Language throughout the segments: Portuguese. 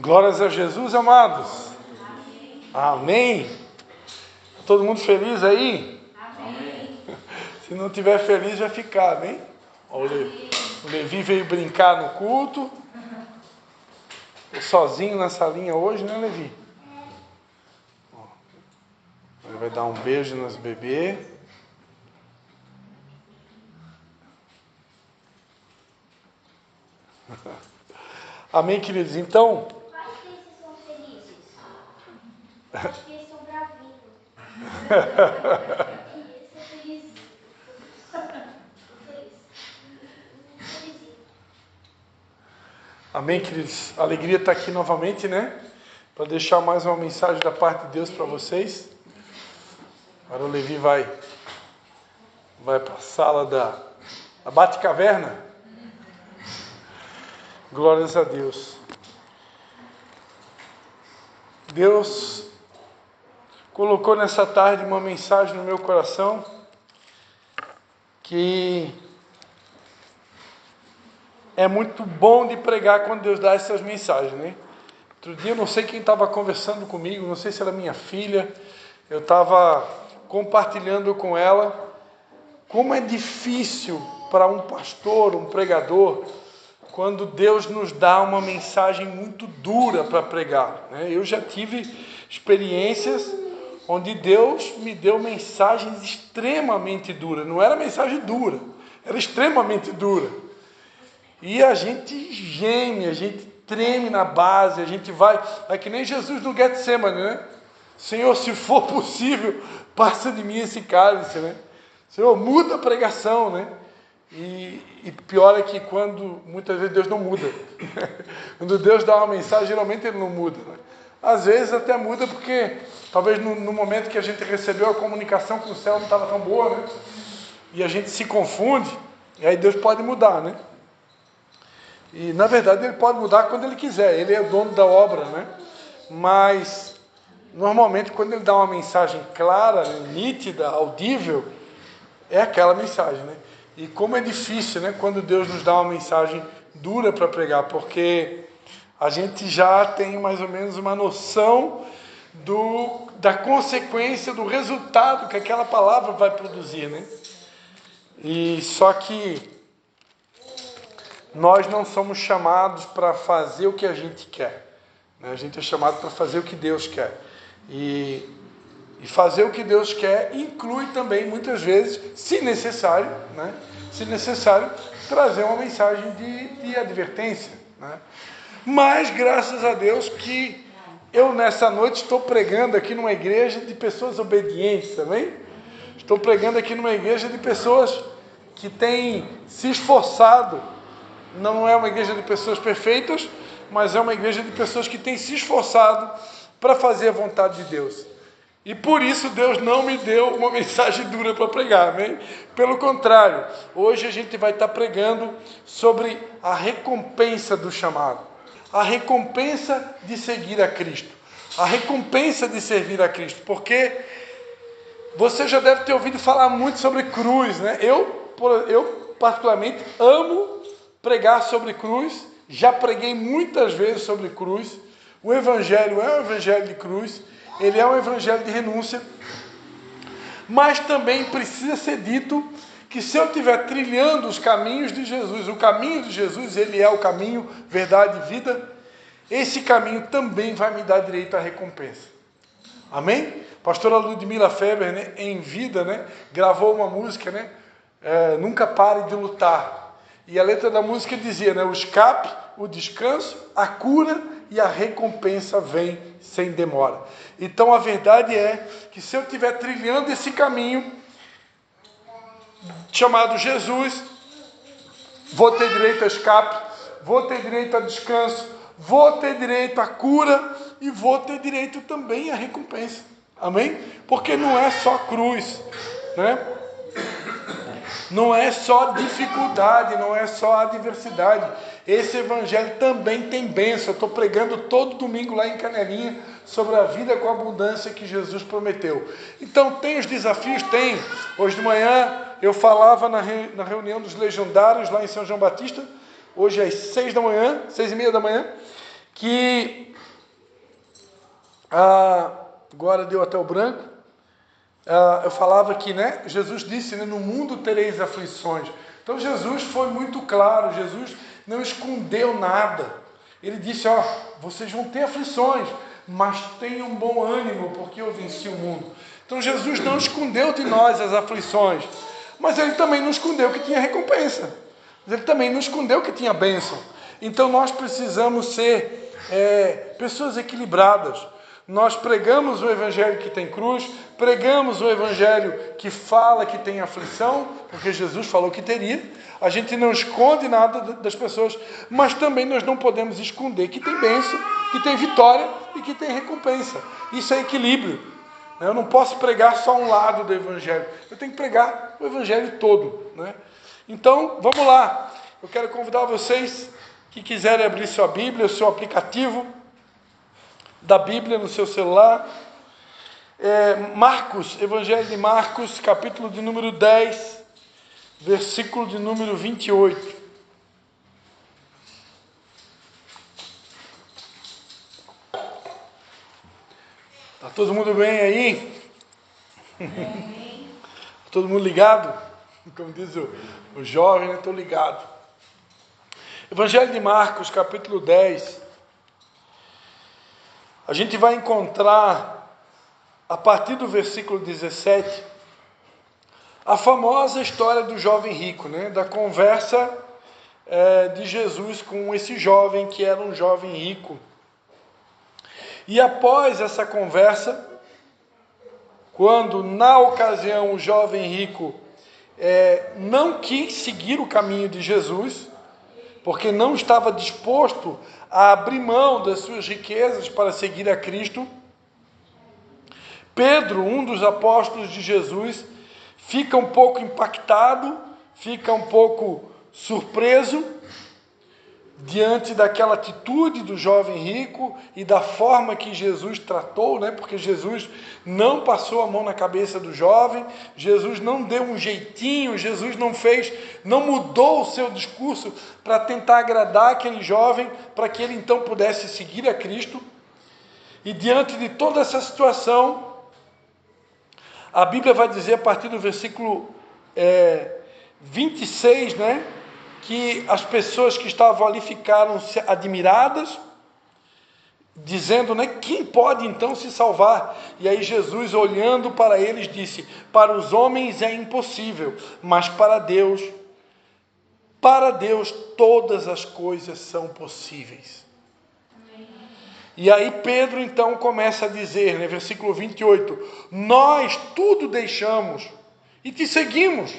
Glórias a Jesus, amados. Amém. Todo mundo feliz aí? Amém. Se não tiver feliz, vai ficar, amém? O Levi veio brincar no culto. Tô sozinho na salinha hoje, né, Levi? Ele vai dar um beijo nas bebês. Amém, queridos? Então... Acho que esses são felizes. Acho que eles são bravinhos. Eles são felizes. Felizinho. Amém, queridos? A alegria está aqui novamente, né? Para deixar mais uma mensagem da parte de Deus para vocês. Agora o Levi vai para a sala da Bate-Caverna. Glórias a Deus. Deus colocou nessa tarde uma mensagem no meu coração que é muito bom de pregar quando Deus dá essas mensagens, né? Outro dia eu não sei quem estava conversando comigo, não sei se era minha filha, eu estava compartilhando com ela como é difícil para um pastor, um pregador, quando Deus nos dá uma mensagem muito dura para pregar, né? Eu já tive experiências onde Deus me deu mensagens extremamente duras. Não era mensagem dura, era extremamente dura. E a gente geme, a gente treme na base, a gente vai que nem Jesus no Getsemane, né? Senhor, se for possível, passa de mim esse cálice, né? Senhor, muda a pregação, né? E pior é que quando, muitas vezes Deus não muda. Quando Deus dá uma mensagem, geralmente Ele não muda, né? Às vezes até muda porque, talvez no momento que a gente recebeu a comunicação com o céu não estava tão boa, né? E a gente se confunde, e aí Deus pode mudar, né? E na verdade Ele pode mudar quando Ele quiser, Ele é o dono da obra, né? Mas, normalmente quando Ele dá uma mensagem clara, nítida, audível, é aquela mensagem, né? E como é difícil, né, quando Deus nos dá uma mensagem dura para pregar, porque a gente já tem mais ou menos uma noção da consequência, do resultado que aquela palavra vai produzir, né? E só que nós não somos chamados para fazer o que a gente quer, né? A gente é chamado para fazer o que Deus quer. E fazer o que Deus quer inclui também, muitas vezes, se necessário, né? Se necessário, trazer uma mensagem de advertência, né? Mas, graças a Deus, que eu nessa noite estou pregando aqui numa igreja de pessoas obedientes também. Estou pregando aqui numa igreja de pessoas que têm se esforçado. Não é uma igreja de pessoas perfeitas, mas é uma igreja de pessoas que têm se esforçado para fazer a vontade de Deus. E por isso Deus não me deu uma mensagem dura para pregar, amém? Pelo contrário, hoje a gente vai estar pregando sobre a recompensa do chamado, a recompensa de seguir a Cristo, a recompensa de servir a Cristo, porque você já deve ter ouvido falar muito sobre cruz, né? Eu particularmente amo pregar sobre cruz, já preguei muitas vezes sobre cruz. O Evangelho é um Evangelho de cruz, ele é um Evangelho de renúncia, mas também precisa ser dito que se eu estiver trilhando os caminhos de Jesus, o caminho de Jesus, ele é o caminho, verdade e vida, esse caminho também vai me dar direito à recompensa. Amém? Pastora Ludmila Feber, né, em vida, né, gravou uma música, né, Nunca Pare de Lutar. E a letra da música dizia, né, o escape, o descanso, a cura e a recompensa vem sem demora. Então a verdade é que se eu estiver trilhando esse caminho chamado Jesus, vou ter direito a escape, vou ter direito a descanso, vou ter direito à cura e vou ter direito também à recompensa. Amém? Porque não é só cruz, né? Não é só dificuldade, não é só adversidade. Esse evangelho também tem bênção. Eu estou pregando todo domingo lá em Canelinha sobre a vida com abundância que Jesus prometeu. Então tem os desafios? Tem. Hoje de manhã eu falava na reunião dos legendários lá em São João Batista, hoje às 6h30, que agora deu até o branco. Eu falava que, né, Jesus disse, né, no mundo tereis aflições. Então Jesus foi muito claro, Jesus não escondeu nada. Ele disse, vocês vão ter aflições, mas tenham bom ânimo, porque eu venci o mundo. Então Jesus não escondeu de nós as aflições, mas Ele também não escondeu que tinha recompensa. Ele também não escondeu que tinha bênção. Então nós precisamos ser pessoas equilibradas. Nós pregamos o evangelho que tem cruz, pregamos o evangelho que fala que tem aflição, porque Jesus falou que teria. A gente não esconde nada das pessoas, mas também nós não podemos esconder que tem bênção, que tem vitória e que tem recompensa. Isso é equilíbrio. Eu não posso pregar só um lado do evangelho, eu tenho que pregar o evangelho todo, né? Então, vamos lá. Eu quero convidar vocês que quiserem abrir sua Bíblia, o seu aplicativo da Bíblia no seu celular. Marcos, Evangelho de Marcos, capítulo de número 10, versículo de número 28. Está todo mundo bem aí? Todo mundo ligado? Como diz o jovem, né? Estou ligado. Evangelho de Marcos, capítulo 10. A gente vai encontrar, a partir do versículo 17, a famosa história do jovem rico, né? Da conversa de Jesus com esse jovem que era um jovem rico. E após essa conversa, quando na ocasião o jovem rico não quis seguir o caminho de Jesus, porque não estava disposto a abrir mão das suas riquezas para seguir a Cristo, Pedro, um dos apóstolos de Jesus, fica um pouco impactado, fica um pouco surpreso diante daquela atitude do jovem rico e da forma que Jesus tratou, né? Porque Jesus não passou a mão na cabeça do jovem, Jesus não deu um jeitinho, Jesus não mudou o seu discurso para tentar agradar aquele jovem, para que ele então pudesse seguir a Cristo. E diante de toda essa situação, a Bíblia vai dizer a partir do versículo 26, né? Que as pessoas que estavam ali ficaram admiradas, dizendo, né, quem pode então se salvar? E aí Jesus, olhando para eles, disse, para os homens é impossível, mas para Deus todas as coisas são possíveis. E aí Pedro então começa a dizer, né, versículo 28, nós tudo deixamos e te seguimos.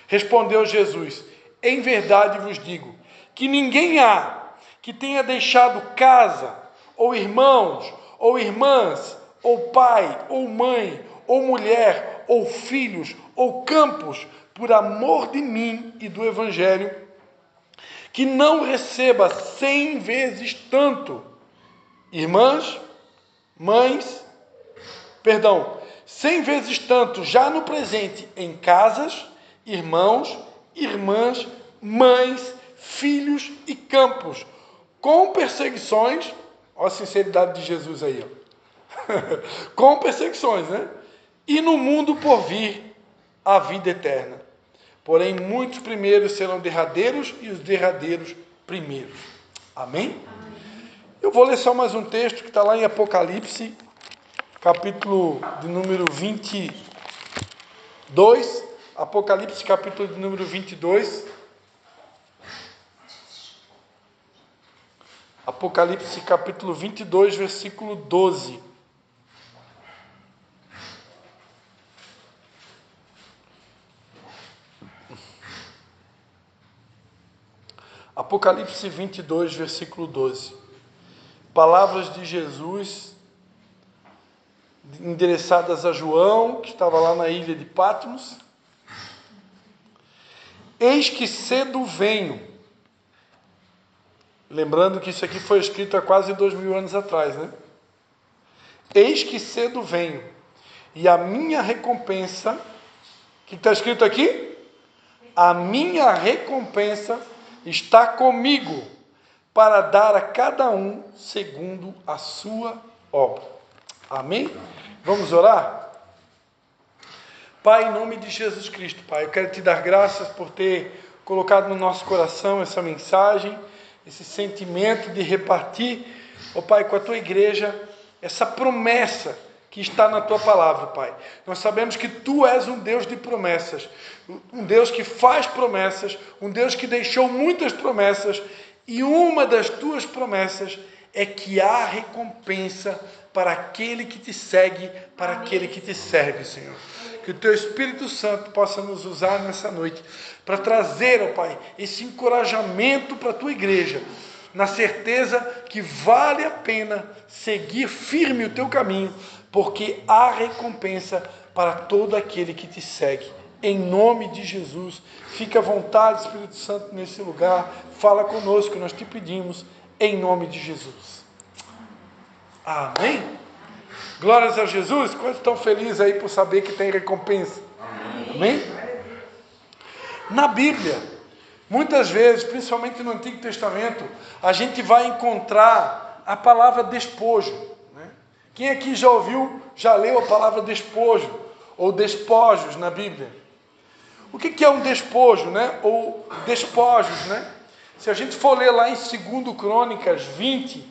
Respondeu Jesus, em verdade vos digo, que ninguém há que tenha deixado casa, ou irmãos, ou irmãs, ou pai, ou mãe, ou mulher, ou filhos, ou campos, por amor de mim e do Evangelho, que não receba 100 vezes tanto, 100 vezes tanto já no presente em casas, irmãos, irmãs, mães, filhos e campos, com perseguições, olha a sinceridade de Jesus aí, com perseguições, né? E no mundo por vir a vida eterna. Porém, muitos primeiros serão derradeiros e os derradeiros primeiros. Amém? Eu vou ler só mais um texto que está lá em Apocalipse, capítulo de número 22. Apocalipse, capítulo de número 22. Apocalipse, capítulo 22, versículo 12. Apocalipse 22, versículo 12. Palavras de Jesus endereçadas a João, que estava lá na ilha de Patmos. Eis que cedo venho. Lembrando que isso aqui foi escrito há quase 2000 anos atrás, né? Eis que cedo venho, e a minha recompensa, o que está escrito aqui? A minha recompensa está comigo, para dar a cada um segundo a sua obra. Amém? Vamos orar? Pai, em nome de Jesus Cristo, Pai, eu quero te dar graças por ter colocado no nosso coração essa mensagem, esse sentimento de repartir, ó Pai, com a tua igreja, essa promessa que está na tua palavra, Pai. Nós sabemos que tu és um Deus de promessas, um Deus que faz promessas, um Deus que deixou muitas promessas, e uma das tuas promessas é que há recompensa para aquele que te segue, para aquele que te serve, Senhor. Que o teu Espírito Santo possa nos usar nessa noite para trazer, ó Pai, esse encorajamento para a tua igreja, na certeza que vale a pena seguir firme o teu caminho, porque há recompensa para todo aquele que te segue. Em nome de Jesus, fica à vontade, Espírito Santo, nesse lugar. Fala conosco, nós te pedimos, em nome de Jesus. Amém? Glórias a Jesus. Quantos estão felizes aí por saber que tem recompensa? Amém? Na Bíblia, muitas vezes, principalmente no Antigo Testamento, a gente vai encontrar a palavra despojo. Quem aqui já ouviu, já leu a palavra despojo, ou despojos na Bíblia? O que é um despojo, né? Ou despojos, né? Se a gente for ler lá em 2 Crônicas 20,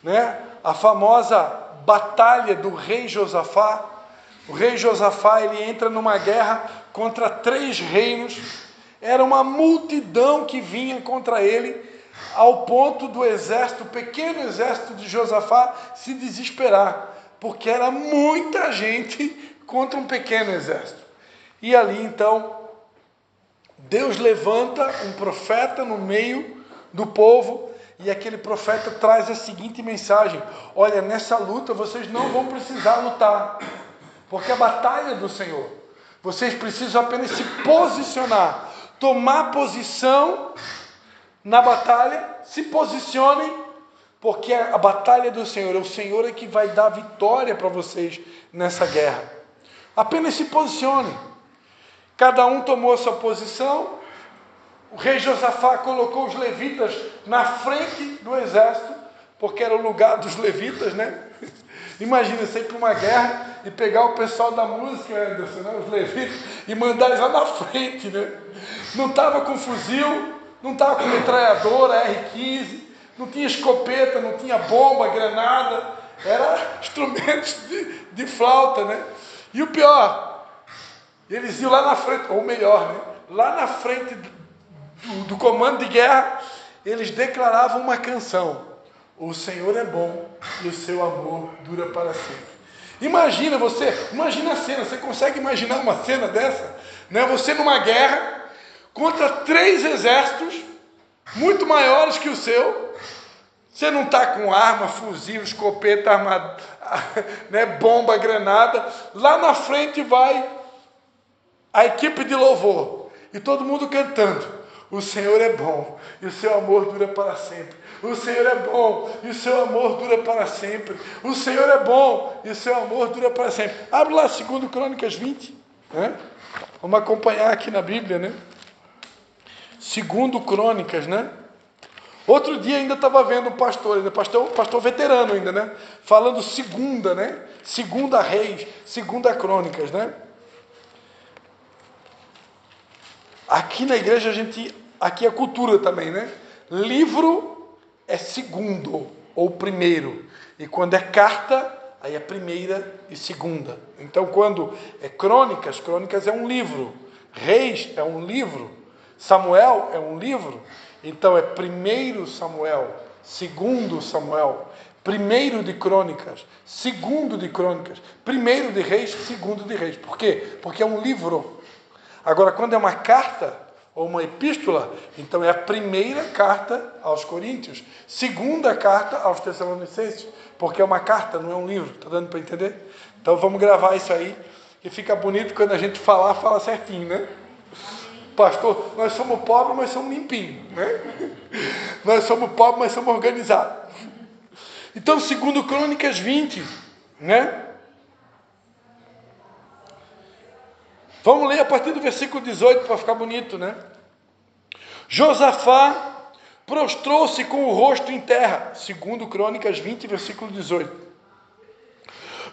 né? A famosa batalha do rei Josafá. O rei Josafá, ele entra numa guerra contra 3 reinos. Era uma multidão que vinha contra ele, ao ponto do exército, o pequeno exército de Josafá, se desesperar, porque era muita gente contra um pequeno exército. E ali então, Deus levanta um profeta no meio do povo, e aquele profeta traz a seguinte mensagem: olha, nessa luta vocês não vão precisar lutar, porque a batalha é do Senhor. Vocês precisam apenas se posicionar, tomar posição na batalha, se posicionem, porque a batalha é do Senhor. O Senhor é que vai dar vitória para vocês nessa guerra. Apenas se posicionem. Cada um tomou a sua posição. O rei Josafá colocou os levitas na frente do exército, porque era o lugar dos levitas, né? Imagina você ir para uma guerra e pegar o pessoal da música, Anderson, né? Os levitas, e mandar eles lá na frente, né? Não estava com fuzil, não estava com metralhadora, R15, não tinha escopeta, não tinha bomba, granada, era instrumentos de flauta, né? E o pior, eles iam lá na frente, ou melhor, né? Lá na frente do comando de guerra, eles declaravam uma canção: o Senhor é bom e o seu amor dura para sempre. Imagina a cena, você consegue imaginar uma cena dessa? Né? Você numa guerra, contra 3 exércitos, muito maiores que o seu. Você não está com arma, fuzil, escopeta, arma, né, bomba, granada. Lá na frente vai a equipe de louvor, e todo mundo cantando: o Senhor é bom e o seu amor dura para sempre. O Senhor é bom e o seu amor dura para sempre. O Senhor é bom e o seu amor dura para sempre. Abre lá 2 Crônicas 20, né? Vamos acompanhar aqui na Bíblia, né? 2 Crônicas, né? Outro dia ainda estava vendo um pastor veterano ainda, né? Falando segunda, né? 2 Reis, 2 Crônicas, né? Aqui na igreja aqui é cultura também, né? Livro é segundo ou primeiro, e quando é carta, aí é primeira e segunda. Então, quando é crônicas é um livro, Reis é um livro, Samuel é um livro. Então é 1 Samuel, 2 Samuel, 1 de Crônicas, 2 de Crônicas, 1 de Reis, 2 de Reis. Por quê? Porque é um livro. Agora, quando é uma carta ou uma epístola, então é a primeira carta aos Coríntios, 2ª carta aos Tessalonicenses, porque é uma carta, não é um livro. Está dando para entender? Então vamos gravar isso aí, que fica bonito quando a gente fala certinho, né? Pastor, nós somos pobres, mas somos limpinhos, né? Nós somos pobres, mas somos organizados. Então, 2 Crônicas 20, né? Vamos ler a partir do versículo 18 para ficar bonito, né? Josafá prostrou-se com o rosto em terra. Segundo Crônicas 20, versículo 18.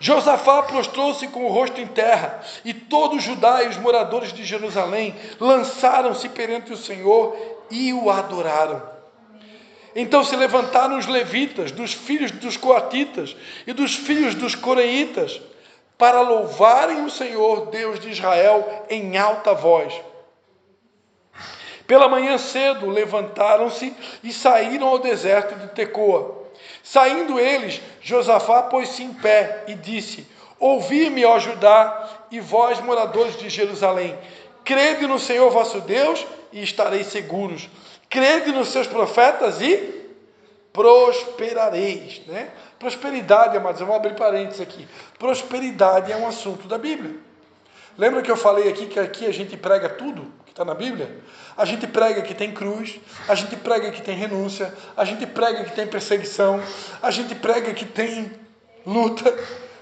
Josafá prostrou-se com o rosto em terra, e todo Judá e os moradores de Jerusalém lançaram-se perante o Senhor e o adoraram. Então se levantaram os levitas, dos filhos dos coatitas e dos filhos dos coreitas, para louvarem o Senhor, Deus de Israel, em alta voz. Pela manhã cedo levantaram-se e saíram ao deserto de Tecoa. Saindo eles, Josafá pôs-se em pé e disse: ouvi-me, ó Judá, e vós, moradores de Jerusalém, crede no Senhor vosso Deus e estareis seguros. Crede nos seus profetas e prosperareis. Né? Prosperidade, amados, eu vou abrir parênteses aqui. Prosperidade é um assunto da Bíblia. Lembra que eu falei aqui que aqui a gente prega tudo que está na Bíblia? A gente prega que tem cruz, a gente prega que tem renúncia, a gente prega que tem perseguição, a gente prega que tem luta,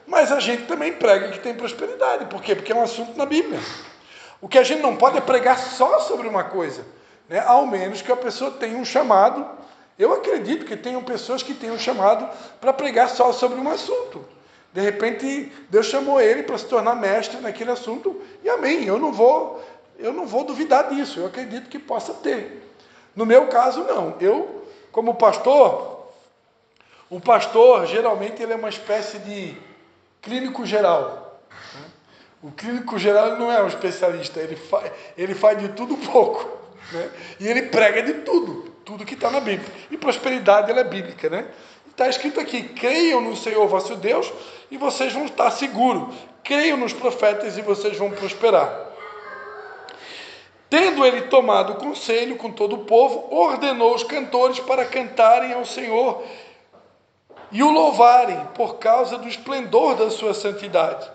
mas a gente também prega que tem prosperidade. Por quê? Porque é um assunto na Bíblia. O que a gente não pode é pregar só sobre uma coisa, né? Ao menos que a pessoa tenha um chamado. Eu acredito que tenham pessoas que tenham chamado para pregar só sobre um assunto. De repente, Deus chamou ele para se tornar mestre naquele assunto, e amém. Eu não vou duvidar disso, eu acredito que possa ter. No meu caso, não. Eu, como pastor, o pastor, geralmente, ele é uma espécie de clínico geral. O clínico geral ele não é um especialista, ele faz de tudo um pouco. Né? E ele prega de tudo que está na Bíblia. E prosperidade, ela é bíblica, né? Está escrito aqui: creiam no Senhor vosso Deus e vocês vão estar seguros. Creiam nos profetas e vocês vão prosperar. Tendo ele tomado conselho com todo o povo, ordenou os cantores para cantarem ao Senhor e o louvarem por causa do esplendor da sua santidade.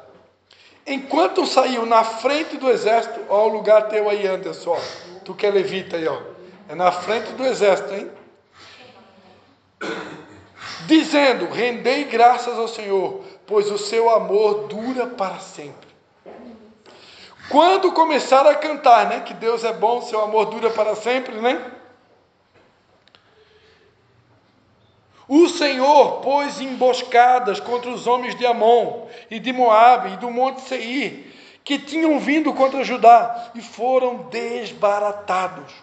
Enquanto saíam na frente do exército, ó, o lugar teu aí, Anderson, ó, tu que é levita aí, ó, é na frente do exército, hein? Dizendo: rendei graças ao Senhor, pois o seu amor dura para sempre. Quando começaram a cantar, né, que Deus é bom, seu amor dura para sempre, né? O Senhor pôs emboscadas contra os homens de Amon e de Moabe e do monte Seir, que tinham vindo contra Judá, e foram desbaratados.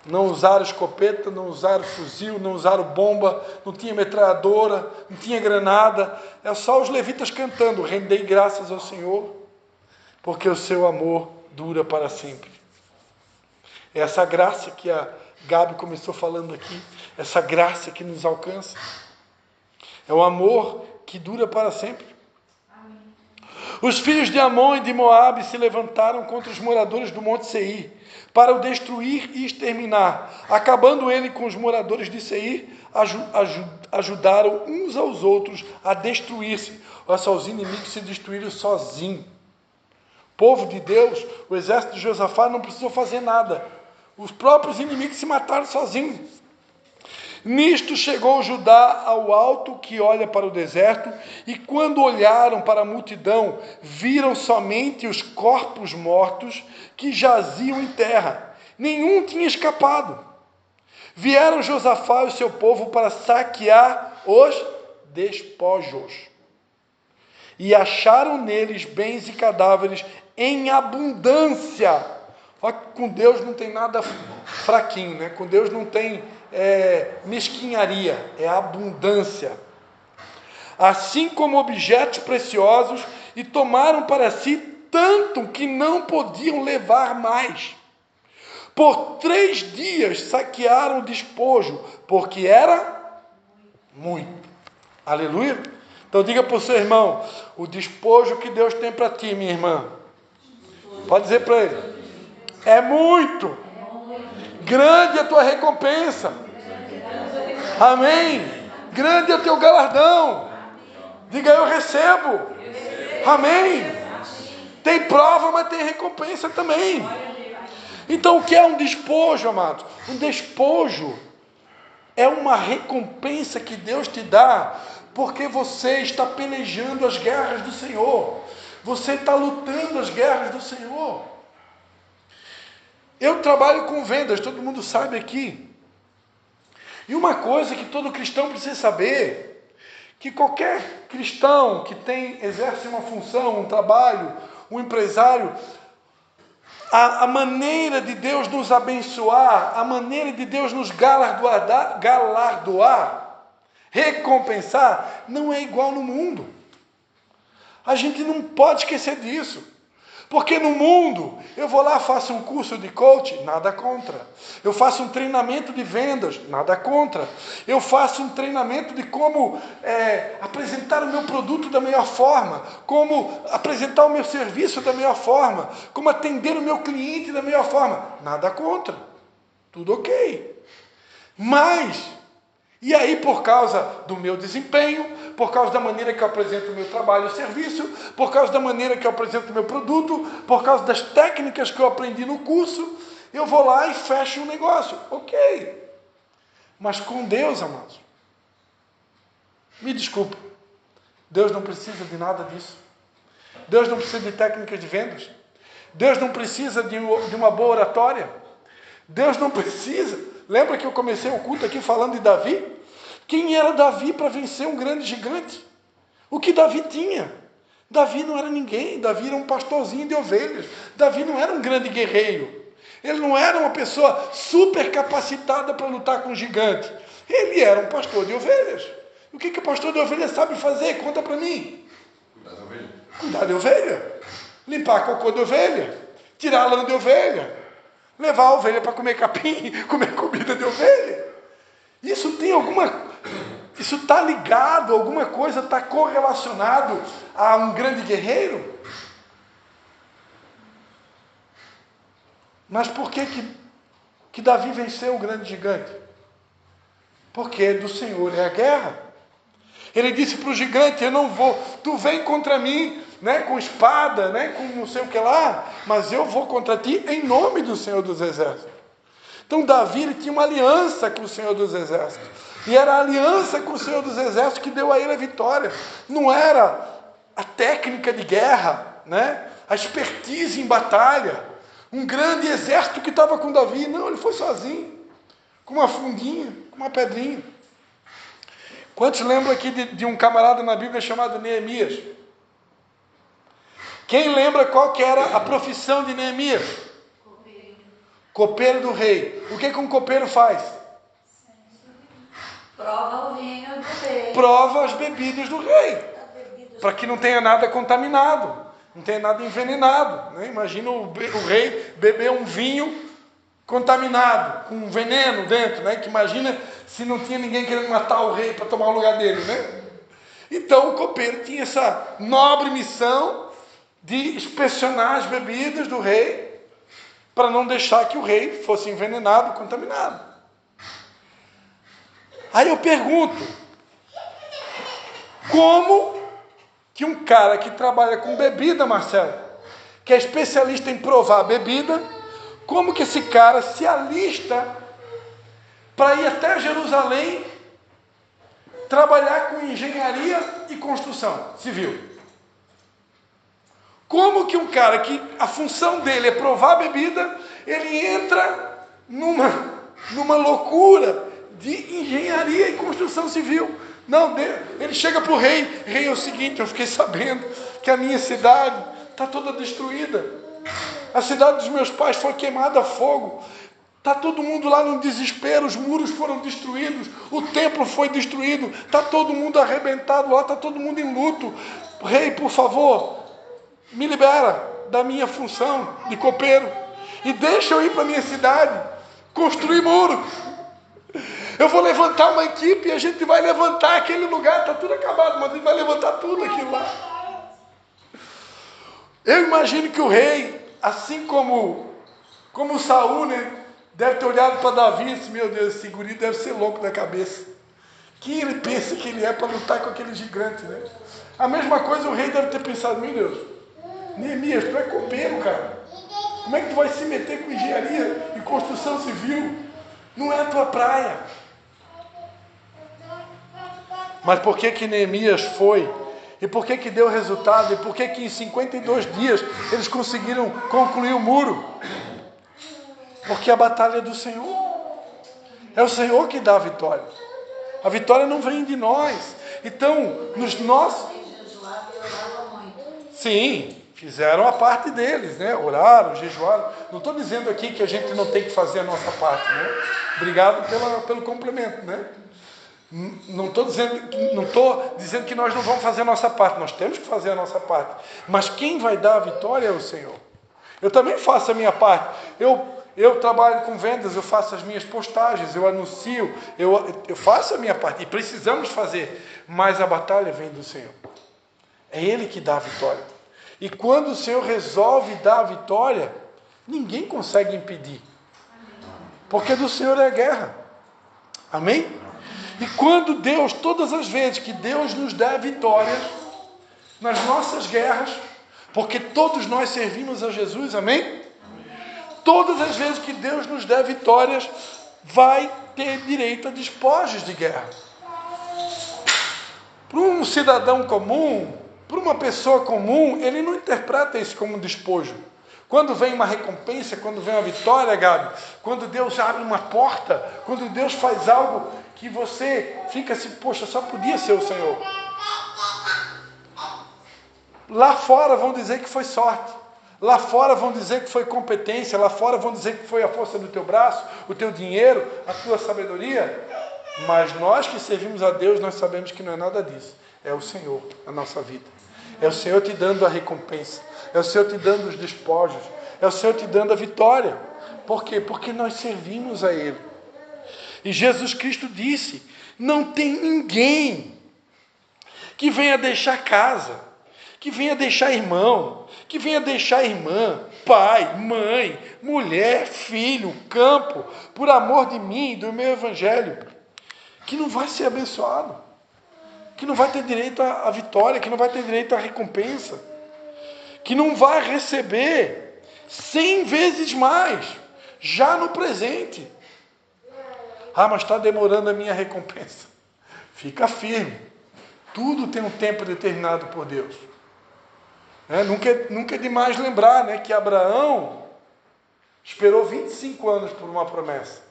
Não usaram escopeta, não usaram fuzil, não usaram bomba, não tinha metralhadora, não tinha granada. É só os levitas cantando: rendei graças ao Senhor, porque o seu amor dura para sempre. É essa graça que a Gabi começou falando aqui, essa graça que nos alcança. É o amor que dura para sempre. Amém. Os filhos de Amon e de Moabe se levantaram contra os moradores do monte Seir, para o destruir e exterminar. Acabando ele com os moradores de Seir, ajudaram uns aos outros a destruir-se. Olha só, os inimigos se destruíram sozinhos. O povo de Deus, o exército de Josafá, não precisou fazer nada. Os próprios inimigos se mataram sozinhos. Nisto chegou Judá ao alto que olha para o deserto, e quando olharam para a multidão, viram somente os corpos mortos que jaziam em terra. Nenhum tinha escapado. Vieram Josafá e o seu povo para saquear os despojos, e acharam neles bens e cadáveres em abundância. Olha, com Deus não tem nada fraquinho, né? Com Deus não tem mesquinharia, é abundância. Assim como objetos preciosos, e tomaram para si tanto que não podiam levar mais. Por 3 dias saquearam o despojo, porque era muito. Aleluia. Então diga para o seu irmão: o despojo que Deus tem para ti, minha irmã, pode dizer para ele, é muito. Grande é a tua recompensa. Amém. Grande é o teu galardão. Diga: eu recebo. Amém. Tem prova, mas tem recompensa também. Então, o que é um despojo, amados? Um despojo é uma recompensa que Deus te dá, porque você está pelejando as guerras do Senhor. Você está lutando as guerras do Senhor. Eu trabalho com vendas, todo mundo sabe aqui. E uma coisa que todo cristão precisa saber, que qualquer cristão que exerce uma função, um trabalho, um empresário, a maneira de Deus nos abençoar, a maneira de Deus nos galardoar, recompensar, não é igual no mundo. A gente não pode esquecer disso. Porque no mundo, eu vou lá, faço um curso de coach, nada contra. Eu faço um treinamento de vendas, nada contra. Eu faço um treinamento de como apresentar o meu produto da melhor forma, como apresentar o meu serviço da melhor forma, como atender o meu cliente da melhor forma, nada contra. Tudo ok. Mas, e aí por causa do meu desempenho, por causa da maneira que eu apresento o meu trabalho e serviço, por causa da maneira que eu apresento o meu produto, por causa das técnicas que eu aprendi no curso, eu vou lá e fecho um negócio. Ok. Mas com Deus, amados, me desculpa, Deus não precisa de nada disso. Deus não precisa de técnicas de vendas. Deus não precisa de uma boa oratória. Deus não precisa. Lembra que eu comecei o culto aqui falando de Davi? Quem era Davi para vencer um grande gigante? O que Davi tinha? Davi não era ninguém. Davi era um pastorzinho de ovelhas. Davi não era um grande guerreiro. Ele não era uma pessoa super capacitada para lutar com um gigante. Ele era um pastor de ovelhas. O que o pastor de ovelhas sabe fazer? Conta para mim. Cuidar da ovelha. Cuidar de ovelha. Limpar cocô de ovelha. Tirar a lã de ovelha. Levar a ovelha para comer capim, comer comida de ovelha. Isso está ligado, alguma coisa está correlacionado a um grande guerreiro? Mas por que Davi venceu o grande gigante? Porque do Senhor é a guerra. Ele disse para o gigante, eu não vou, tu vem contra mim, né, com espada, né, com não sei o que lá, mas eu vou contra ti em nome do Senhor dos Exércitos. Então Davi ele tinha uma aliança com o Senhor dos Exércitos. E era a aliança com o Senhor dos Exércitos que deu a ele a vitória. Não era a técnica de guerra, né, a expertise em batalha, um grande exército que estava com Davi. Não, ele foi sozinho, com uma fundinha, com uma pedrinha. Quantos lembram aqui de um camarada na Bíblia chamado Neemias? Quem lembra qual que era a profissão de Neemias? Copeiro do rei. O que um copeiro faz? Prova o vinho do rei. Prova as bebidas do rei. Para que não tenha nada contaminado. Não tenha nada envenenado. Né? Imagina o rei beber um vinho contaminado, com veneno dentro. Né? Que imagina se não tinha ninguém querendo matar o rei para tomar o lugar dele. Né? Então o copeiro tinha essa nobre missão de inspecionar as bebidas do rei, para não deixar que o rei fosse envenenado, contaminado. Aí eu pergunto, como que um cara que trabalha com bebida, Marcelo, que é especialista em provar bebida, como que esse cara se alista para ir até Jerusalém trabalhar com engenharia e construção civil? Como que um cara que a função dele é provar bebida, ele entra numa loucura de engenharia e construção civil? Não, ele chega para o rei, rei, é o seguinte, eu fiquei sabendo que a minha cidade está toda destruída. A cidade dos meus pais foi queimada a fogo. Está todo mundo lá no desespero, os muros foram destruídos, o templo foi destruído, está todo mundo arrebentado lá, está todo mundo em luto. Rei, por favor, me libera da minha função de copeiro e deixa eu ir para a minha cidade, construir muro. Eu vou levantar uma equipe e a gente vai levantar aquele lugar, está tudo acabado, mas a gente vai levantar tudo aquilo lá. Eu imagino que o rei, assim como Saul, né, deve ter olhado para Davi e disse, meu Deus, esse guri deve ser louco da cabeça. Quem ele pensa que ele é para lutar com aquele gigante, né? A mesma coisa o rei deve ter pensado, meu Deus, Neemias, tu é copeiro, cara. Como é que tu vai se meter com engenharia e construção civil? Não é a tua praia. Mas por que Neemias foi? E por que deu resultado? E por que em 52 dias eles conseguiram concluir o muro? Porque a batalha é do Senhor. É o Senhor que dá a vitória. A vitória não vem de nós. Então, nos nossos... Sim, fizeram a parte deles, né? Oraram, jejuaram. Não estou dizendo aqui que a gente não tem que fazer a nossa parte, né? Obrigado pelo complemento, né? Não estou dizendo que nós não vamos fazer a nossa parte. Nós temos que fazer a nossa parte. Mas quem vai dar a vitória é o Senhor. Eu também faço a minha parte. Eu trabalho com vendas, eu faço as minhas postagens, eu anuncio, eu faço a minha parte. E precisamos fazer. Mas a batalha vem do Senhor. É Ele que dá a vitória. E quando o Senhor resolve dar a vitória, ninguém consegue impedir. Porque do Senhor é a guerra. Amém? E quando Deus, todas as vezes que Deus nos dá a vitória nas nossas guerras, porque todos nós servimos a Jesus, amém? Todas as vezes que Deus nos der vitórias, vai ter direito a despojos de guerra. Para um cidadão comum, para uma pessoa comum, ele não interpreta isso como um despojo. Quando vem uma recompensa, quando vem uma vitória, Gabi, quando Deus abre uma porta, quando Deus faz algo que você fica assim, poxa, só podia ser o Senhor. Lá fora vão dizer que foi sorte. Lá fora vão dizer que foi competência. Lá fora vão dizer que foi a força do teu braço, o teu dinheiro, a tua sabedoria. Mas nós que servimos a Deus, nós sabemos que não é nada disso. É o Senhor na nossa vida. É o Senhor te dando a recompensa. É o Senhor te dando os despojos. É o Senhor te dando a vitória. Por quê? Porque nós servimos a Ele. E Jesus Cristo disse, não tem ninguém que venha deixar casa, que venha deixar irmão, que venha deixar irmã, pai, mãe, mulher, filho, campo, por amor de mim, do meu evangelho, que não vai ser abençoado, que não vai ter direito à vitória, que não vai ter direito à recompensa, que não vai receber 100 vezes mais, já no presente. Ah, mas está demorando a minha recompensa. Fica firme. Tudo tem um tempo determinado por Deus. Nunca é demais lembrar, né, que Abraão esperou 25 anos por uma promessa.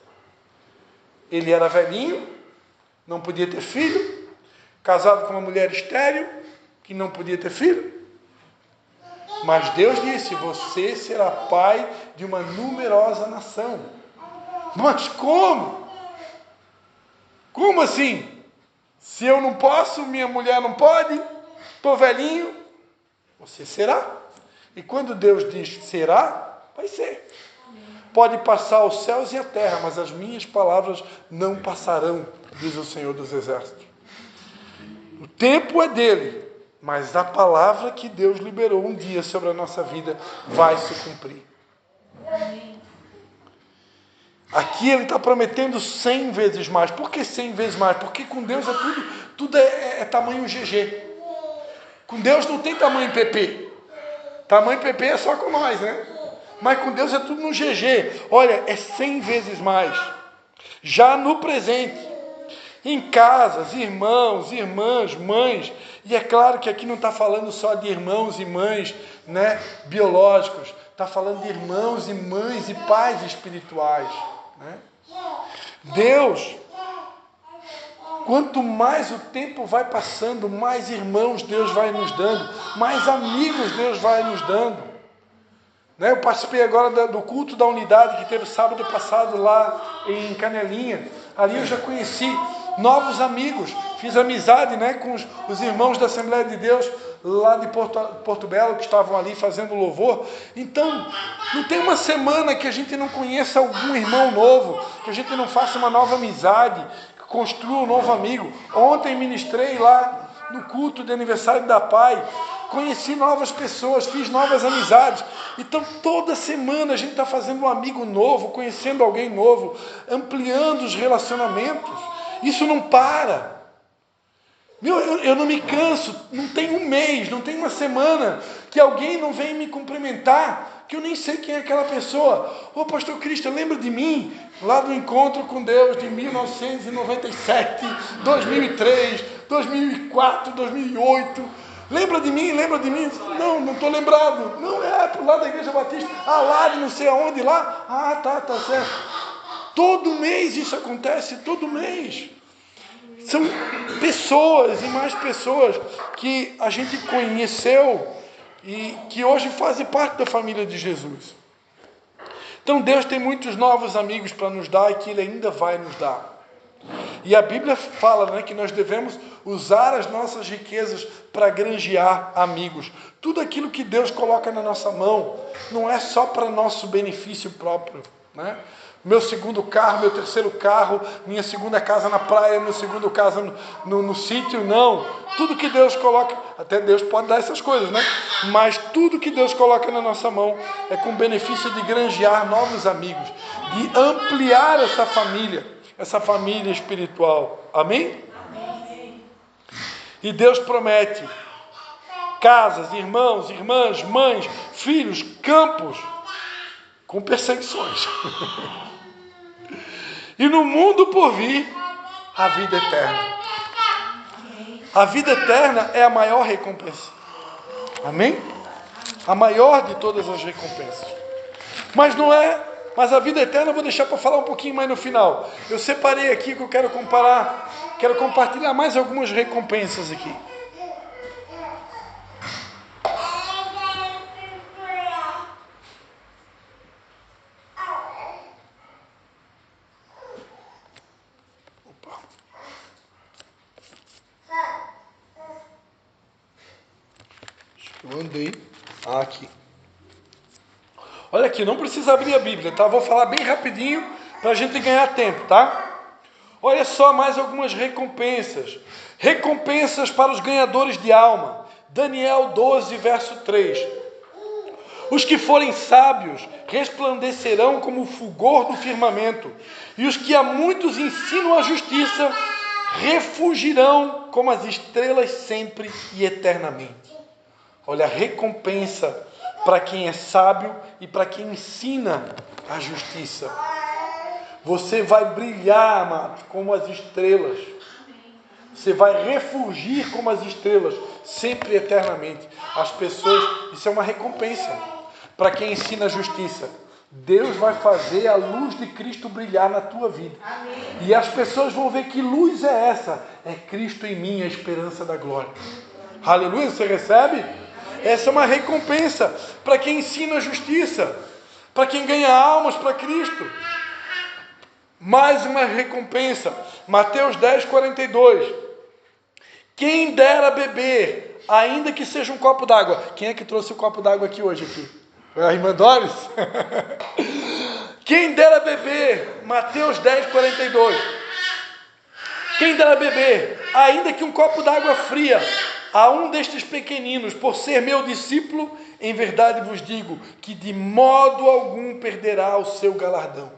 Ele era velhinho, não podia ter filho, casado com uma mulher estéril, que não podia ter filho. Mas Deus disse, você será pai de uma numerosa nação. Mas como? Como assim? Se eu não posso, minha mulher não pode, estou velhinho, você será. E quando Deus diz será, vai ser. Pode passar os céus e a terra, mas as minhas palavras não passarão, diz o Senhor dos Exércitos. O tempo é dele, mas a palavra que Deus liberou um dia sobre a nossa vida vai se cumprir. Aqui ele está prometendo 100 vezes mais. Por que 100 vezes mais? Porque com Deus tudo é tamanho GG. Com Deus não tem tamanho PP. Tamanho PP é só com nós, né? Mas com Deus é tudo no GG. Olha, é 100 vezes mais. Já no presente. Em casas, irmãos, irmãs, mães. E é claro que aqui não está falando só de irmãos e mães, né, biológicos. Está falando de irmãos e mães e pais espirituais. Né? Deus, quanto mais o tempo vai passando, mais irmãos Deus vai nos dando, mais amigos Deus vai nos dando. Né? Eu participei agora do culto da unidade que teve sábado passado lá em Canelinha. Ali eu já conheci novos amigos, fiz amizade, né, com os irmãos da Assembleia de Deus lá de Porto Belo, que estavam ali fazendo louvor. Então, não tem uma semana que a gente não conheça algum irmão novo, que a gente não faça uma nova amizade, que construa um novo amigo. Ontem ministrei lá no culto de aniversário da PAI, conheci novas pessoas, fiz novas amizades. Então, toda semana a gente está fazendo um amigo novo, conhecendo alguém novo, ampliando os relacionamentos. Isso não para. Eu não me canso, não tem um mês, não tem uma semana que alguém não vem me cumprimentar, que eu nem sei quem é aquela pessoa. Ô pastor Cristo, lembra de mim? Lá do encontro com Deus de 1997, 2003, 2004, 2008. Lembra de mim? Lembra de mim? Não estou lembrado. Não, é pro lado da Igreja Batista. Ah, lá de não sei aonde lá. Ah, tá certo. Todo mês isso acontece, todo mês. São pessoas e mais pessoas que a gente conheceu e que hoje fazem parte da família de Jesus. Então Deus tem muitos novos amigos para nos dar e que Ele ainda vai nos dar. E a Bíblia fala, né, que nós devemos usar as nossas riquezas para granjear amigos. Tudo aquilo que Deus coloca na nossa mão não é só para nosso benefício próprio, né? Meu segundo carro, meu terceiro carro, minha segunda casa na praia, meu segundo casa no sítio, não. Tudo que Deus coloca, até Deus pode dar essas coisas, né? Mas tudo que Deus coloca na nossa mão é com o benefício de granjear novos amigos, de ampliar essa família espiritual. Amém? Amém. E Deus promete casas, irmãos, irmãs, mães, filhos, campos, com perseguições. E no mundo por vir, a vida eterna. A vida eterna é a maior recompensa. Amém? A maior de todas as recompensas. Mas a vida eterna eu vou deixar para falar um pouquinho mais no final. Eu separei aqui que eu quero compartilhar mais algumas recompensas aqui. Eu andei aqui. Olha aqui, não precisa abrir a Bíblia, tá? Vou falar bem rapidinho para a gente ganhar tempo, tá? Olha só mais algumas recompensas. Recompensas para os ganhadores de alma. Daniel 12, verso 3. Os que forem sábios resplandecerão como o fulgor do firmamento, e os que a muitos ensinam a justiça refugirão como as estrelas sempre e eternamente. Olha, a recompensa para quem é sábio e para quem ensina a justiça. Você vai brilhar, amados, como as estrelas. Você vai refugir como as estrelas, sempre e eternamente. As pessoas, isso é uma recompensa para quem ensina a justiça. Deus vai fazer a luz de Cristo brilhar na tua vida. E as pessoas vão ver que luz é essa. É Cristo em mim, a esperança da glória. Aleluia, você recebe? Essa é uma recompensa para quem ensina a justiça, para quem ganha almas para Cristo. Mais uma recompensa, Mateus 10, 42. Quem dera beber, ainda que seja um copo d'água. Quem é que trouxe o copo d'água aqui hoje? Foi a irmã Doris? Quem dera beber, Mateus 10, 42. Quem dera beber, ainda que um copo d'água fria, a um destes pequeninos, por ser meu discípulo, em verdade vos digo, que de modo algum perderá o seu galardão.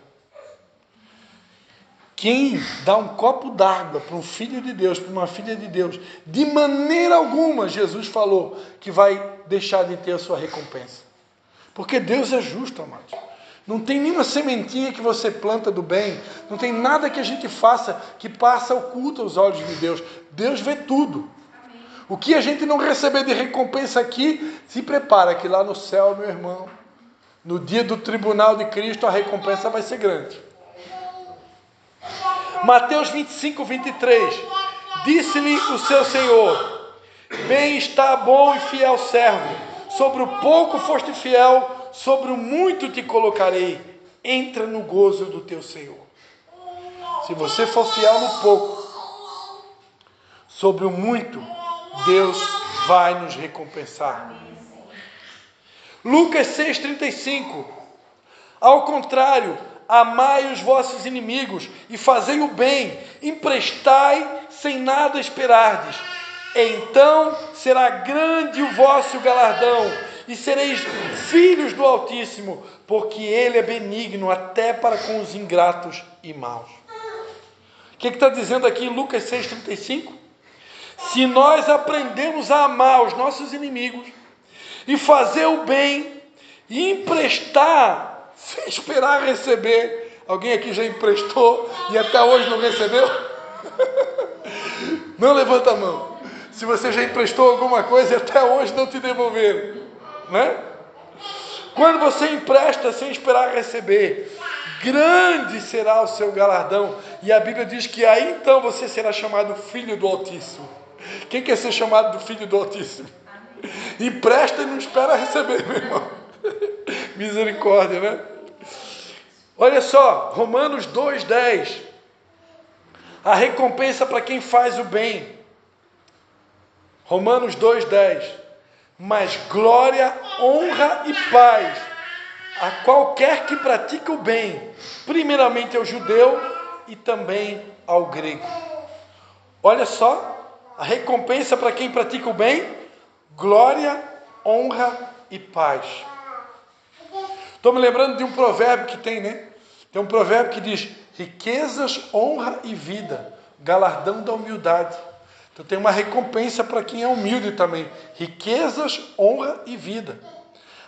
Quem dá um copo d'água para um filho de Deus, para uma filha de Deus, de maneira alguma, Jesus falou, que vai deixar de ter a sua recompensa. Porque Deus é justo, amados. Não tem nenhuma sementinha que você planta do bem, não tem nada que a gente faça que passa oculto aos olhos de Deus. Deus vê tudo. O que a gente não receber de recompensa aqui, se prepara que lá no céu, meu irmão, no dia do tribunal de Cristo, a recompensa vai ser grande. Mateus 25, 23. Disse-lhe o seu Senhor: bem está, bom e fiel servo, sobre o pouco foste fiel, sobre o muito te colocarei, entra no gozo do teu Senhor. Se você for fiel no pouco, sobre o muito, Deus vai nos recompensar. Lucas 6,35. Ao contrário, amai os vossos inimigos e fazei o bem, emprestai sem nada esperardes. Então será grande o vosso galardão e sereis filhos do Altíssimo, porque Ele é benigno até para com os ingratos e maus. O que está dizendo aqui em Lucas 6,35? Se nós aprendemos a amar os nossos inimigos e fazer o bem e emprestar sem esperar receber. Alguém aqui já emprestou e até hoje não recebeu? Não levanta a mão. Se você já emprestou alguma coisa e até hoje não te devolveram, né? Quando você empresta sem esperar receber, grande será o seu galardão. E a Bíblia diz que aí então você será chamado filho do Altíssimo. Quem quer ser chamado do filho do Altíssimo? Empresta e não espera receber, meu irmão. Misericórdia, né? Olha só, Romanos 2,10. A recompensa para quem faz o bem. Romanos 2,10. Mas glória, honra e paz a qualquer que pratica o bem, primeiramente ao judeu e também ao grego. Olha só, a recompensa para quem pratica o bem, glória, honra e paz. Estou me lembrando de um provérbio que tem, né? Tem um provérbio que diz: riquezas, honra e vida, galardão da humildade. Então tem uma recompensa para quem é humilde também. Riquezas, honra e vida.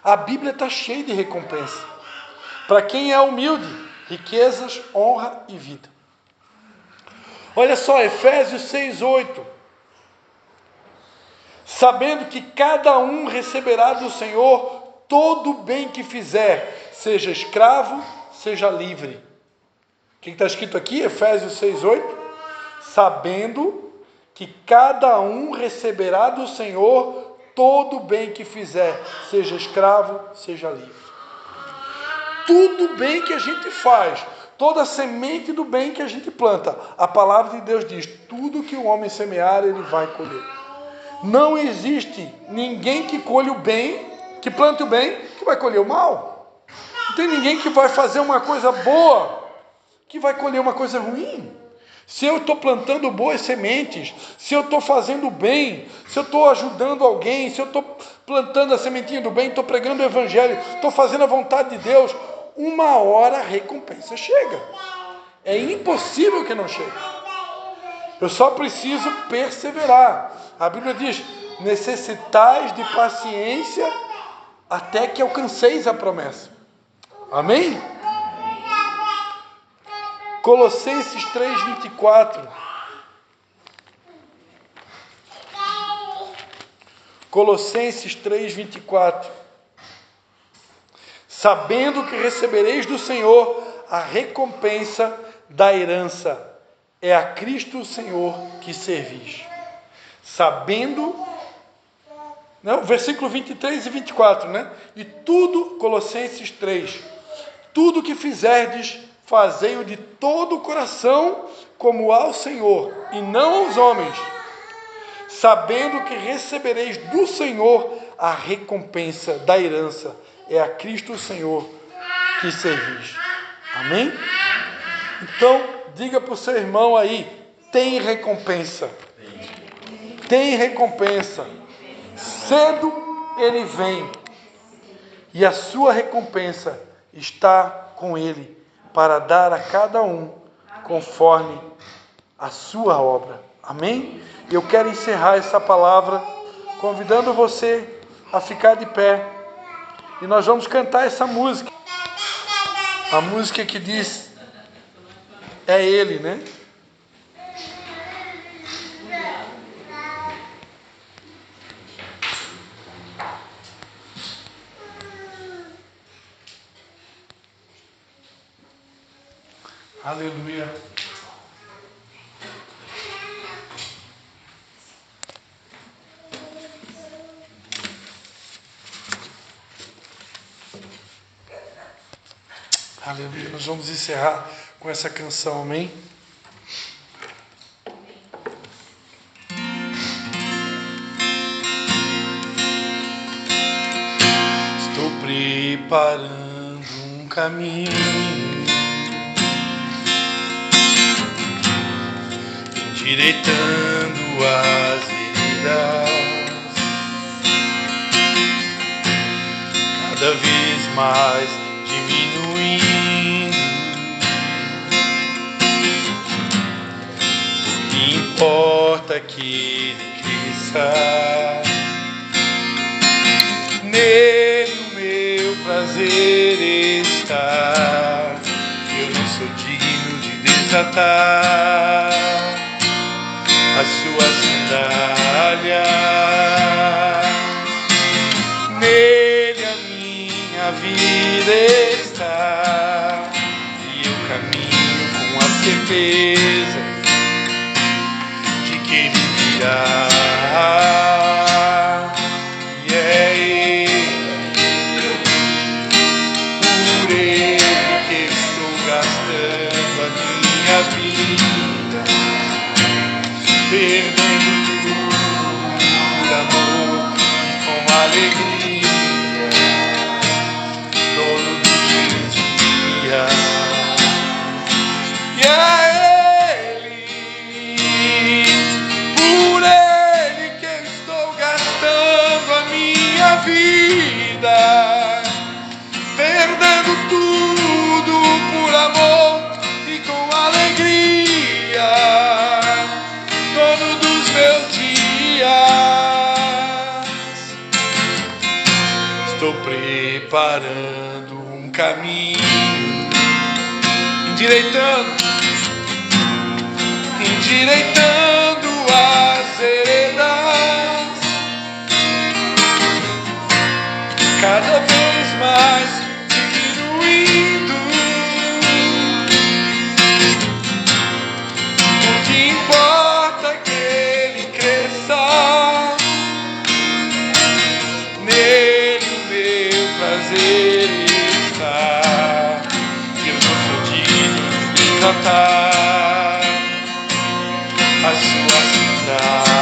A Bíblia está cheia de recompensa. Para quem é humilde, riquezas, honra e vida. Olha só, Efésios 6,8. Sabendo que cada um receberá do Senhor todo o bem que fizer, seja escravo, seja livre. O que está escrito aqui? Efésios 6,8. Sabendo que cada um receberá do Senhor todo o bem que fizer, seja escravo, seja livre. Tudo bem que a gente faz, toda a semente do bem que a gente planta, a palavra de Deus diz: tudo que o homem semear, ele vai colher. Não existe ninguém que colhe o bem, que plante o bem, que vai colher o mal. Não tem ninguém que vai fazer uma coisa boa, que vai colher uma coisa ruim. Se eu estou plantando boas sementes, se eu estou fazendo bem, se eu estou ajudando alguém, se eu estou plantando a sementinha do bem, estou pregando o evangelho, estou fazendo a vontade de Deus, uma hora a recompensa chega. É impossível que não chegue. Eu só preciso perseverar. A Bíblia diz: necessitais de paciência até que alcanceis a promessa. Amém? Colossenses 3,24. Colossenses 3,24. Sabendo que recebereis do Senhor a recompensa da herança, é a Cristo o Senhor que servis. Sabendo, não, versículo 23 e 24, né? E tudo, Colossenses 3, tudo que fizerdes, fazei-o de todo o coração, como ao Senhor, e não aos homens, sabendo que recebereis do Senhor a recompensa da herança, é a Cristo o Senhor que servis. Amém? Então, diga para o seu irmão aí: tem recompensa. Tem recompensa. Cedo ele vem, e a sua recompensa está com ele, para dar a cada um conforme a sua obra. Amém? Eu quero encerrar essa palavra convidando você a ficar de pé, e nós vamos cantar essa música. A música que diz: é Ele, né? Aleluia. Aleluia. Nós vamos encerrar com essa canção, amém? Estou preparando um caminho, endireitando as veredas, cada vez mais diminuindo. O que importa é que ele cresça, nele o meu prazer está. Eu não sou digno de desatar as suas sandálias. Nele a minha vida está, e certeza de que Ele virá. E é Ele, por Ele que estou gastando a minha vida, perdendo tudo por amor e com alegria, dono dos meus dias. E é Ele, por Ele que eu estou gastando a minha vida, perdendo tudo por amor e com alegria, dono dos meus dias. Estou preparando um caminho, endireitando as veredas, cada vez mais diminuindo. O que importa é que Ele cresça, nele o meu prazer está, e eu sou digno de cantar as suas sandálias.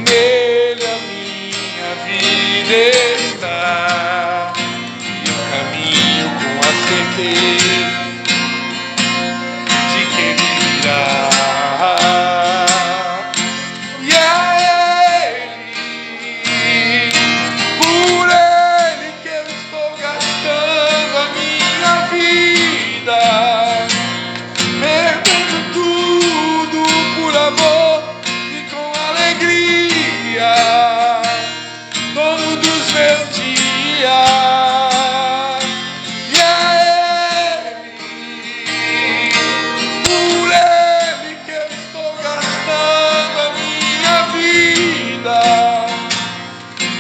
Nele a minha vida está, e eu caminho com a certeza de que Ele virá. E é Ele, por Ele que eu estou gastando a minha vida, perdendo tudo por amor e com alegria, dono dos meus dias. E é Ele, por Ele que eu estou gastando a minha vida,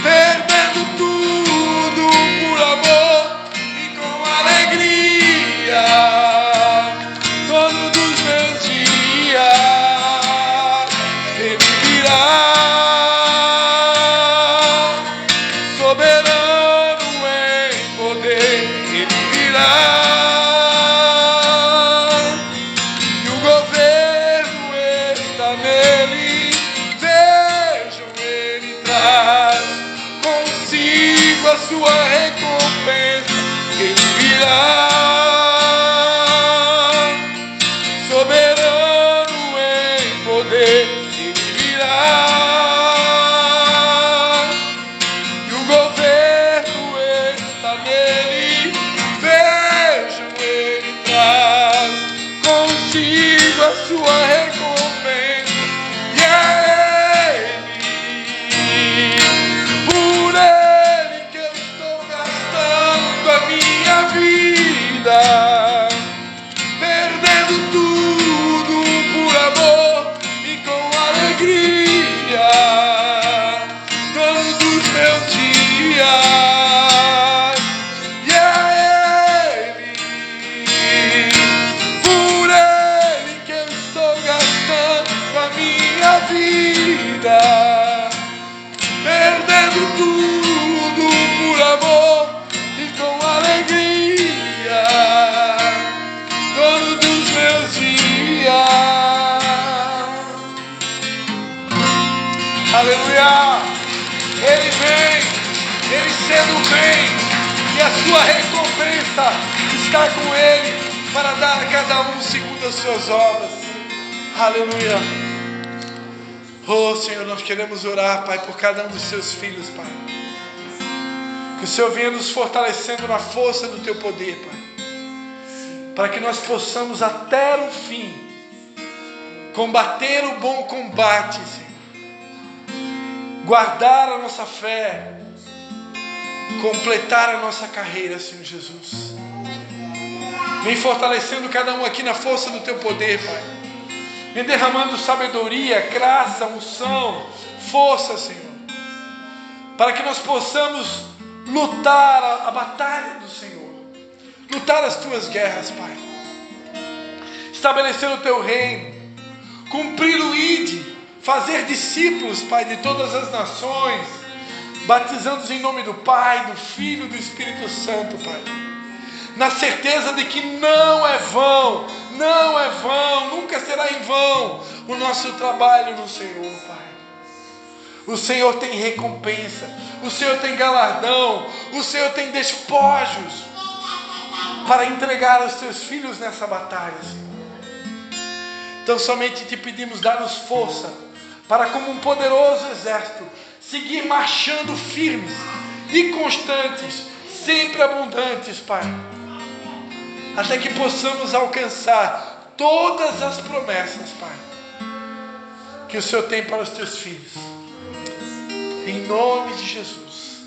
perdendo tudo por amor e com alegria, dono dos meus dias. Ele virá, soberano em poder. Ele virá, e o governo está nele. Vejam, Ele traz consigo a sua recompensa. Ele virá, soberano em poder. Ele virá, e o governo está nele. Vejam, Ele traz consigo a sua recompensa. E é Ele, por Ele que eu estou gastando a minha vida, perdendo tudo por amor e com alegria, dono dos meus dias. E é Ele, por Ele que eu estou gastando a minha vida, perdendo tudo por amor e com alegria, dono dos meus dias. Aleluia! Ele vem, Ele sendo bem, e a sua recompensa está com Ele para dar a cada um segundo as suas obras. Aleluia! Oh Senhor, nós queremos orar, Pai, por cada um dos seus filhos, Pai. Que o Senhor venha nos fortalecendo na força do Teu poder, Pai, para que nós possamos até o fim combater o bom combate, Senhor, guardar a nossa fé, completar a nossa carreira, Senhor Jesus. Vem fortalecendo cada um aqui na força do Teu poder, Pai. Vem derramando sabedoria, graça, unção, força, Senhor, para que nós possamos lutar a batalha do Senhor, lutar as tuas guerras, Pai. Estabelecer o teu reino, cumprir o ID, fazer discípulos, Pai, de todas as nações, batizando-os em nome do Pai, do Filho e do Espírito Santo, Pai. Na certeza de que não é vão, nunca será em vão o nosso trabalho no Senhor, Pai. O Senhor tem recompensa, o Senhor tem galardão, o Senhor tem despojos para entregar aos teus filhos nessa batalha, Senhor. Então somente te pedimos, dá-nos força para, como um poderoso exército, seguir marchando firmes e constantes, sempre abundantes, Pai, até que possamos alcançar todas as promessas, Pai, que o Senhor tem para os teus filhos. Em nome de Jesus.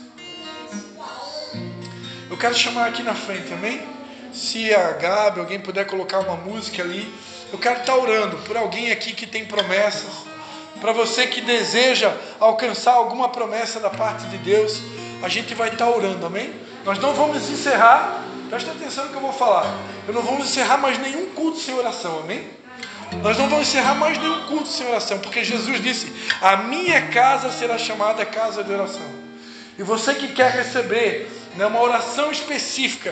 Eu quero chamar aqui na frente, amém? Se a Gabi, alguém puder colocar uma música ali. Eu quero estar orando por alguém aqui que tem promessas. Para você que deseja alcançar alguma promessa da parte de Deus, a gente vai estar orando, amém? Nós não vamos encerrar, presta atenção no que eu vou falar. Eu não vamos encerrar mais nenhum culto sem oração, amém? Nós não vamos encerrar mais nenhum culto sem oração, porque Jesus disse: a minha casa será chamada casa de oração. E você que quer receber, né, uma oração específica,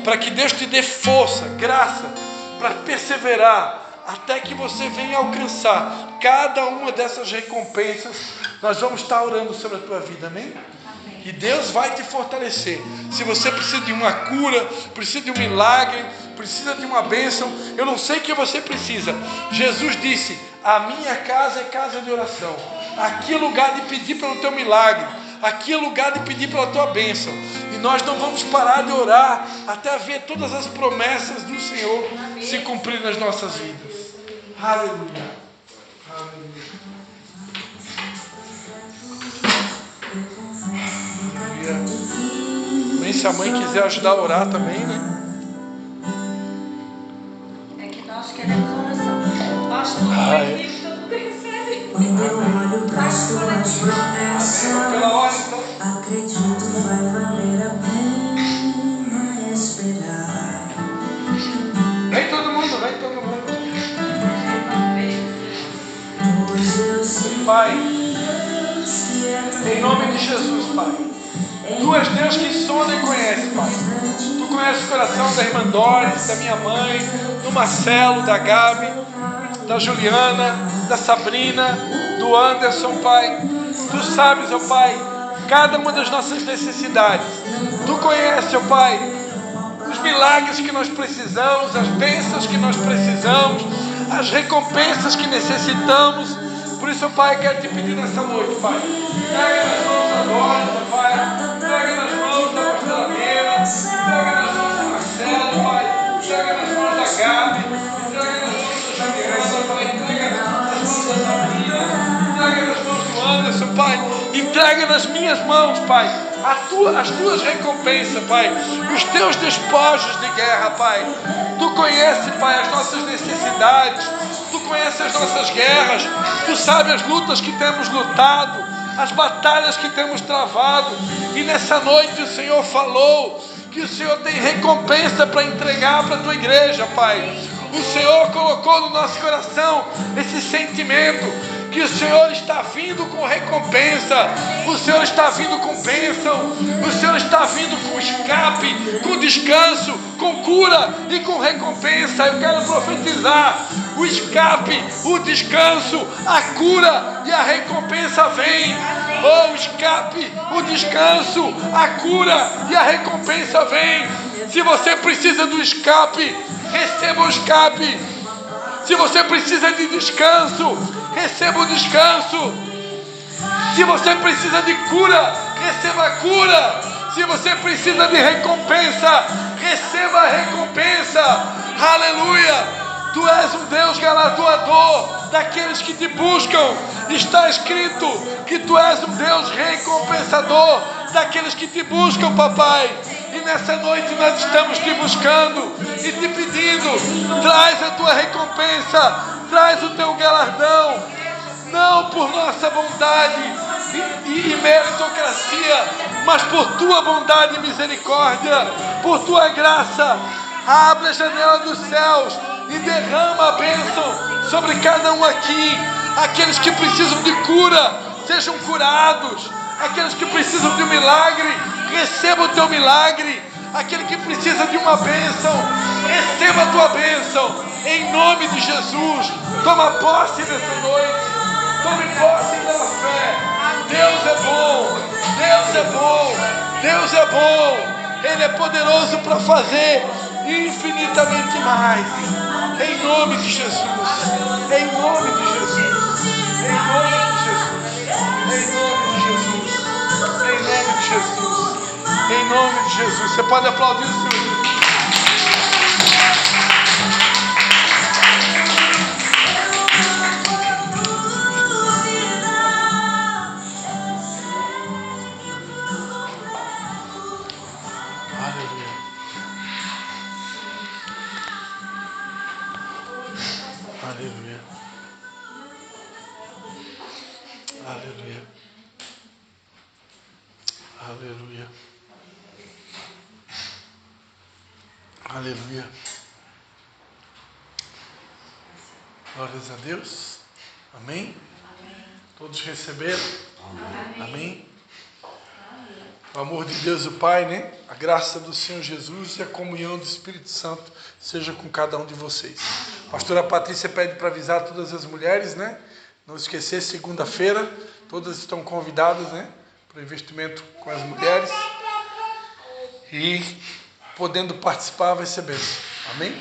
para que Deus te dê força, graça, para perseverar, até que você venha alcançar cada uma dessas recompensas, nós vamos estar orando sobre a tua vida, amém? E Deus vai te fortalecer. Se você precisa de uma cura, precisa de um milagre, precisa de uma bênção, eu não sei o que você precisa. Jesus disse: a minha casa é casa de oração. Aqui é lugar de pedir pelo teu milagre, aqui é lugar de pedir pela tua bênção. E nós não vamos parar de orar até ver todas as promessas do Senhor se cumprir nas nossas vidas. Aleluia. Aleluia. Bem, se a mãe quiser ajudar a orar também, né? É que nós queremos oração. Pastor, todo mundo recebe. Pela hora, então. Acredito, vai valer a pena esperar. Vem todo mundo, vem todo mundo. Pai, em nome de Jesus, Pai. Tu és Deus que sonda e conhece, Pai. Tu conheces o coração da irmã Doris, da minha mãe, do Marcelo, da Gabi, da Juliana, da Sabrina, do Anderson, Pai. Tu sabes, ó Pai, cada uma das nossas necessidades. Tu conheces, ó Pai, os milagres que nós precisamos, as bênçãos que nós precisamos, as recompensas que necessitamos. Por isso, Pai, quero te pedir nessa noite, Pai, pega nas mãos da Dora, Pai, pega nas mãos da pastora Meira, pega nas mãos do Marcelo, Pai, pega nas mãos da Gabi, pega nas mãos da Juliana, Pai, pega nas mãos da Sabrina, pega nas mãos do Anderson, Pai, entrega nas minhas mãos, Pai, as tuas recompensas, Pai, os teus despojos de guerra, Pai. Tu conheces, Pai, as nossas necessidades, Tu conheces as nossas guerras, Tu sabes as lutas que temos lutado, as batalhas que temos travado. E nessa noite o Senhor falou que o Senhor tem recompensa para entregar para a Tua igreja, Pai. O Senhor colocou no nosso coração esse sentimento que o Senhor está vindo com recompensa, o Senhor está vindo com bênção, o Senhor está vindo com escape, com descanso, com cura e com recompensa. Eu quero profetizar: o escape, o descanso, a cura e a recompensa vem. Oh, o escape, o descanso, a cura e a recompensa vem. Se você precisa do escape, receba o escape. Se você precisa de descanso, receba o descanso. Se você precisa de cura, receba a cura. Se você precisa de recompensa, receba a recompensa. Aleluia. Tu és um Deus galardoador daqueles que te buscam. Está escrito que Tu és um Deus recompensador daqueles que te buscam, papai. E nessa noite nós estamos te buscando e te pedindo: traz a Tua recompensa, traz o Teu galardão. Não por nossa bondade, e meritocracia, mas por tua bondade e misericórdia, por tua graça. Abre a janela dos céus e derrama a bênção sobre cada um aqui. Aqueles que precisam de cura, sejam curados. Aqueles que precisam de um milagre, receba o teu milagre. Aquele que precisa de uma bênção, receba a tua bênção. Em nome de Jesus, toma posse nessa noite. Tome posse pela fé. Deus é bom, Deus é bom, Deus é bom. Ele é poderoso para fazer infinitamente mais. Em nome de Jesus, em nome de Jesus, em nome de Jesus, em nome de Jesus, em nome de Jesus, em nome de Jesus. Você pode aplaudir o Senhor. Aleluia. Aleluia. Aleluia. Aleluia. Glórias a Deus. Amém? Todos receberam? Amém? O amor de Deus o Pai, né? A graça do Senhor Jesus e a comunhão do Espírito Santo seja com cada um de vocês. A pastora Patrícia pede para avisar todas as mulheres, né? Não esquecer, segunda-feira, todas estão convidadas, né? Para o investimento com as mulheres. E podendo participar vai ser bênção. Amém?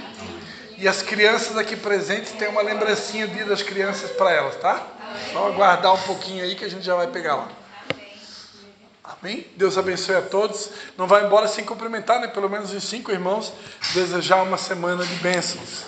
E as crianças aqui presentes tem uma lembrancinha do Dia das Crianças para elas, tá? Só aguardar um pouquinho aí que a gente já vai pegar lá. Amém? Deus abençoe a todos. Não vai embora sem cumprimentar, né? Pelo menos os 5 irmãos. Desejar uma semana de bênçãos.